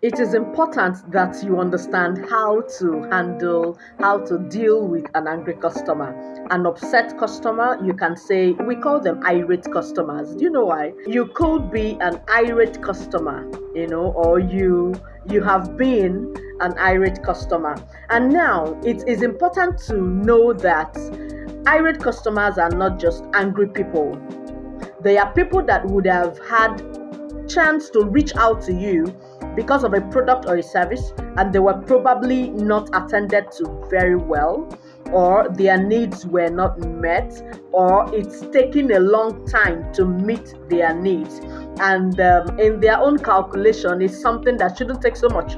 It is important that you understand how to deal with an angry customer. An upset customer, you can say, we call them irate customers. Do you know why? You could be an irate customer, or you have been an irate customer. And now it is important to know that irate customers are not just angry people. They are people that would have had chance to reach out to you because of a product or a service, and they were probably not attended to very well, or their needs were not met, or it's taking a long time to meet their needs. And in their own calculation, it's something that shouldn't take so much,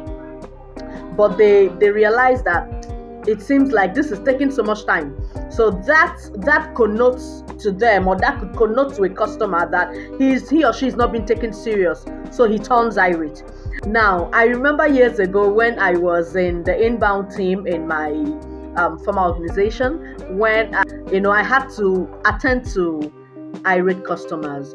but they realize that it seems like this is taking so much time. So that connotes to them, or that could connote to a customer, that he or she is not being taken serious, so he turns irate. Now, I remember years ago when I was in the inbound team in my former organization, when I had to attend to irate customers,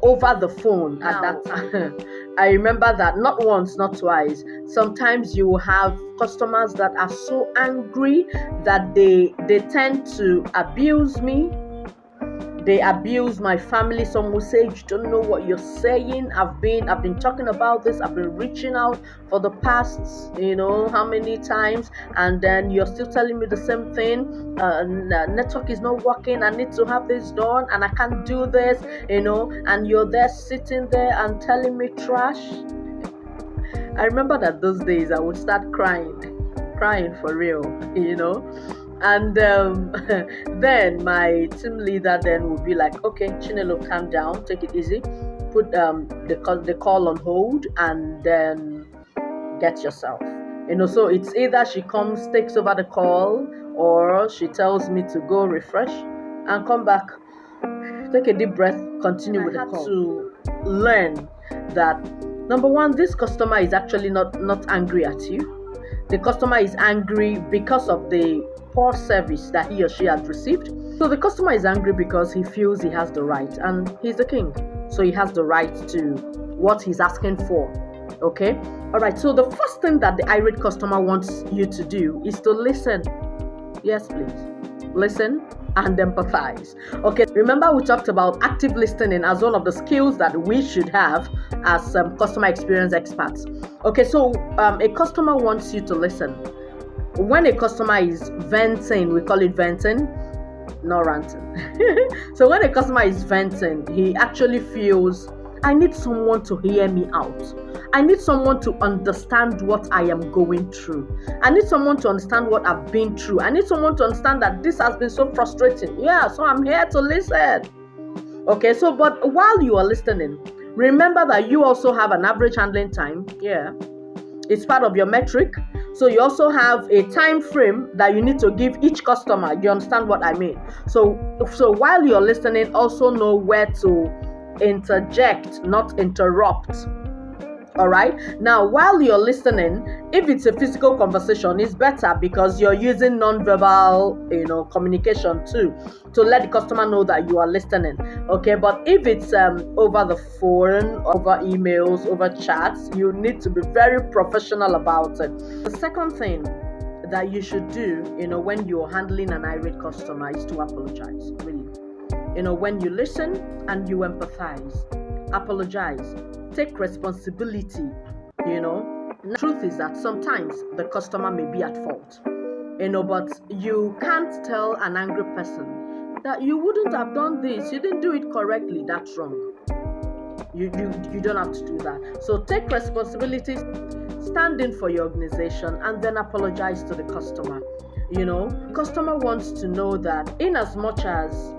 over the phone at that time. I remember that not once, not twice. Sometimes you will have customers that are so angry that they tend to abuse me. They abuse my family. Some will say, "You don't know what you're saying. I've been talking about this. I've been reaching out for the past, how many times, and then you're still telling me the same thing. Network is not working. I need to have this done, and I can't do this, and you're there sitting there and telling me trash." I remember that those days I would start crying for real. And then my team leader then would be like, "Okay, Chinelo, calm down, take it easy, put the call on hold, and then get yourself." So it's either she comes, takes over the call, or she tells me to go refresh and come back, take a deep breath, continue with the call. To learn that, number one, this customer is actually not angry at you. The customer is angry because of the poor service that he or she has received. So the customer is angry because he feels he has the right, and he's the king, so he has the right to what he's asking for. Okay? All right. So the first thing that the irate customer wants you to do is to listen. Yes, please. Listen and empathize. Okay, remember we talked about active listening as one of the skills that we should have as customer experience experts. Okay, so a customer wants you to listen. When a customer is venting, we call it venting, not ranting. So when a customer is venting, he actually feels, "I need someone to hear me out. I need someone to understand what I am going through. I need someone to understand what I've been through. I need someone to understand that this has been so frustrating. Yeah, so I'm here to listen." Okay, so but while you are listening, remember that you also have an average handling time. Yeah, it's part of your metric. So you also have a time frame that you need to give each customer. You understand what I mean? So while you're listening, also know where to interject, not interrupt. All right. Now, while you're listening, if it's a physical conversation, it's better because you're using non-verbal, communication too, to let the customer know that you are listening. Okay. But if it's over the phone, over emails, over chats, you need to be very professional about it. The second thing that you should do, when you're handling an irate customer, is to apologize. Really. When you listen and you empathize, apologize. Take responsibility. The truth is that sometimes the customer may be at fault, but you can't tell an angry person that you wouldn't have done this, you didn't do it correctly. That's wrong. You don't have to do that. So take responsibility, stand in for your organization, and then apologize to the customer. Customer wants to know that, in as much as,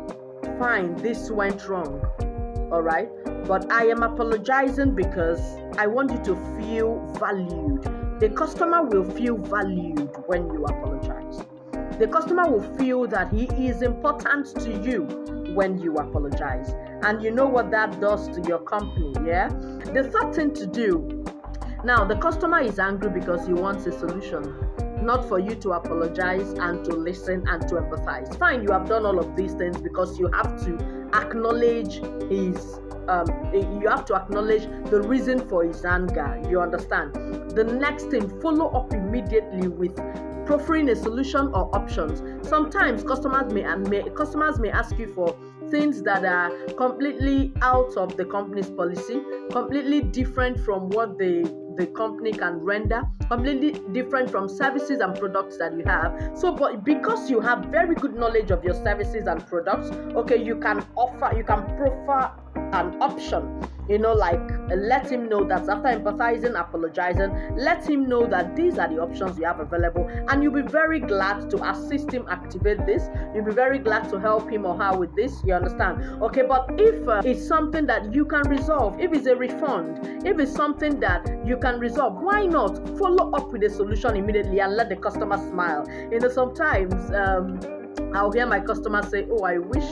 fine, this went wrong, all right, but I am apologizing because I want you to feel valued. The customer will feel valued when you apologize. The customer will feel that he is important to you when you apologize. And you know what that does to your company, yeah? The third thing to do, now the customer is angry because he wants a solution. not for you to apologize and to listen and to empathize. Fine, you have done all of these things because you have to acknowledge you have to acknowledge the reason for his anger. You understand? The next thing, follow up immediately with proffering a solution or options. Sometimes customers may ask you for things that are completely out of the company's policy, completely different from what the company can render, completely different from services and products that you have. So, but because you have very good knowledge of your services and products, okay, you can proffer an option, like let him know that after empathizing, apologizing, let him know that these are the options you have available, and you'll be very glad to assist him activate this. You'll be very glad to help him or her with this. You understand? Okay, but if it's something that you can resolve, if it's a refund, if it's something that you can resolve, why not follow up with a solution immediately and let the customer smile? Sometimes I'll hear my customers say, "Oh, I wish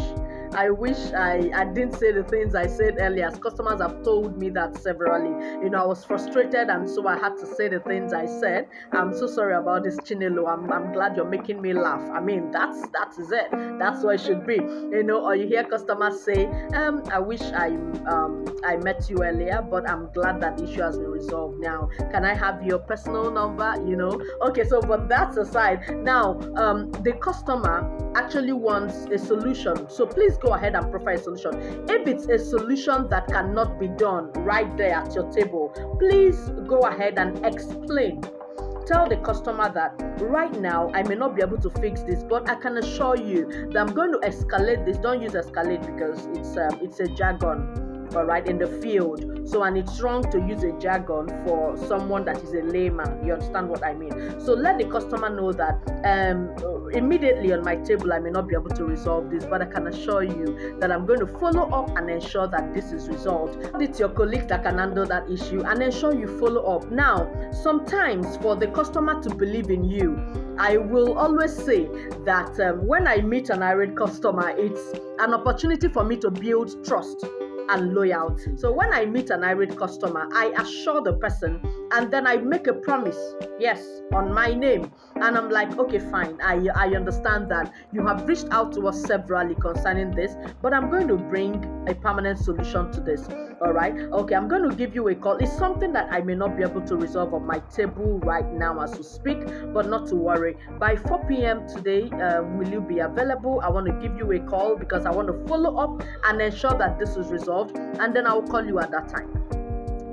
I didn't say the things I said earlier." As customers have told me that severally. I was frustrated, and so I had to say the things I said. I'm so sorry about this, Nelo. I'm glad you're making me laugh. I mean, that is it. That's what it should be. Or you hear customers say, "I wish I met you earlier, but I'm glad that the issue has been resolved now. Can I have your personal number?" Okay, so but that's aside. Now, the customer actually wants a solution. So please go ahead and provide a solution. If it's a solution that cannot be done right there at your table, please go ahead and explain. Tell the customer that right now I may not be able to fix this, but I can assure you that I'm going to escalate this. Don't use escalate because it's a jargon, all right, in the field. So, and it's wrong to use a jargon for someone that is a layman. You understand what I mean? So let the customer know that immediately on my table I may not be able to resolve this, but I can assure you that I'm going to follow up and ensure that this is resolved. It's your colleagues that can handle that issue and ensure you follow up. Now, sometimes for the customer to believe in you, I will always say that when I meet an irate customer, it's an opportunity for me to build trust and loyalty. So when I meet an irate customer, I assure the person and then I make a promise, yes, on my name. And I'm like, okay, fine, I understand that you have reached out to us severally concerning this, but I'm going to bring a permanent solution to this. All right, okay, I'm going to give you a call. It's something that I may not be able to resolve on my table right now as we speak, but not to worry. By 4 p.m. today, will you be available? I want to give you a call because I want to follow up and ensure that this is resolved, and then I will call you at that time.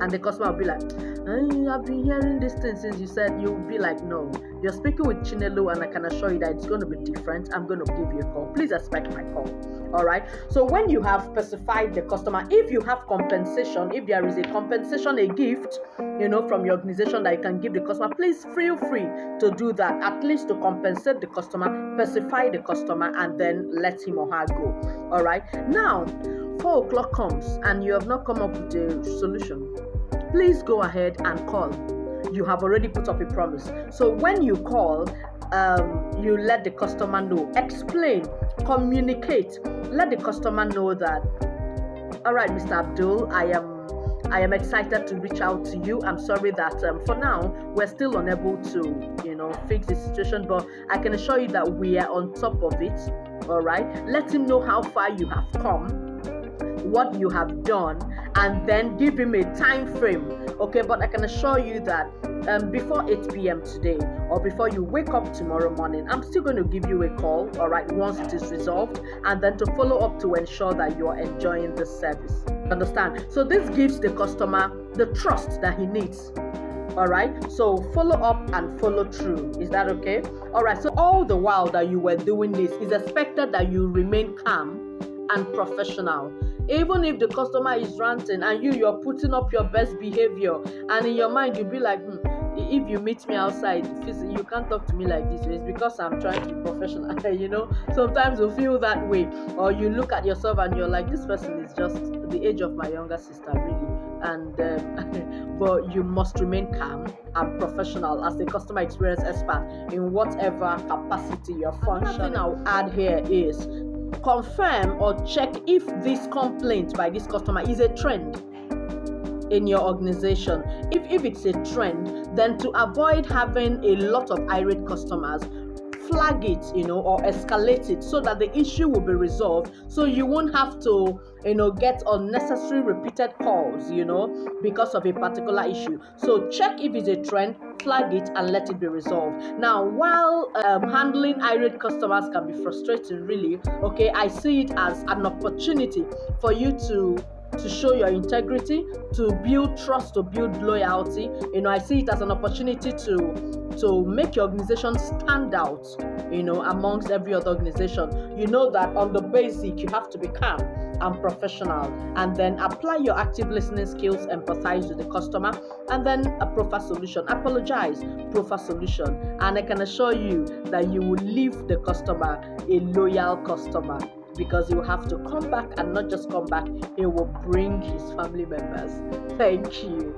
And the customer will be like, I've been hearing this thing since you said. You'll be like, no, you're speaking with Nelo, and I can assure you that it's going to be different. I'm going to give you a call. Please expect my call. All right. So when you have specified the customer, if you have compensation, if there is a compensation, a gift, from your organization that you can give the customer, please feel free to do that, at least to compensate the customer, specify the customer, and then let him or her go. All right. Now, 4 o'clock comes and you have not come up with a solution. Please go ahead and call. You have already put up a promise. So when you call, you let the customer know, explain, communicate, let the customer know that, all right, Mr. Abdul, I am excited to reach out to you. I'm sorry that for now we're still unable to, fix the situation, but I can assure you that we are on top of it. All right. Let him know how far you have come, what you have done, and then give him a time frame. Okay, but I can assure you that before 8 p.m. today or before you wake up tomorrow morning, I'm still going to give you a call, all right, once it is resolved, and then to follow up to ensure that you are enjoying the service. Understand? So this gives the customer the trust that he needs. All right, so follow up and follow through. Is that okay? All right, so all the while that you were doing this, it's expected that you remain calm and professional. Even if the customer is ranting and you're putting up your best behavior, and in your mind you'll be like, if you meet me outside, you can't talk to me like this. It's because I'm trying to be professional. Sometimes you feel that way, or you look at yourself and you're like, this person is just the age of my younger sister, really. And but you must remain calm and professional as a customer experience expert in whatever capacity you're functioning. Another thing I'll add here is confirm or check if this complaint by this customer is a trend in your organization. If it's a trend, Then to avoid having a lot of irate customers, flag it, or escalate it so that the issue will be resolved, so you won't have to, get unnecessary repeated calls, because of a particular issue. So check if it's a trend, flag it, and let it be resolved. Now, while handling irate customers can be frustrating, really, okay, I see it as an opportunity for you to show your integrity, to build trust, to build loyalty. I see it as an opportunity to make your organization stand out, amongst every other organization. You know that on the basic, you have to be calm and professional, and then apply your active listening skills, empathize with the customer, and then a profile solution. Apologize, profile solution, and I can assure you that you will leave the customer a loyal customer, because he will have to come back, and not just come back, he will bring his family members. Thank you.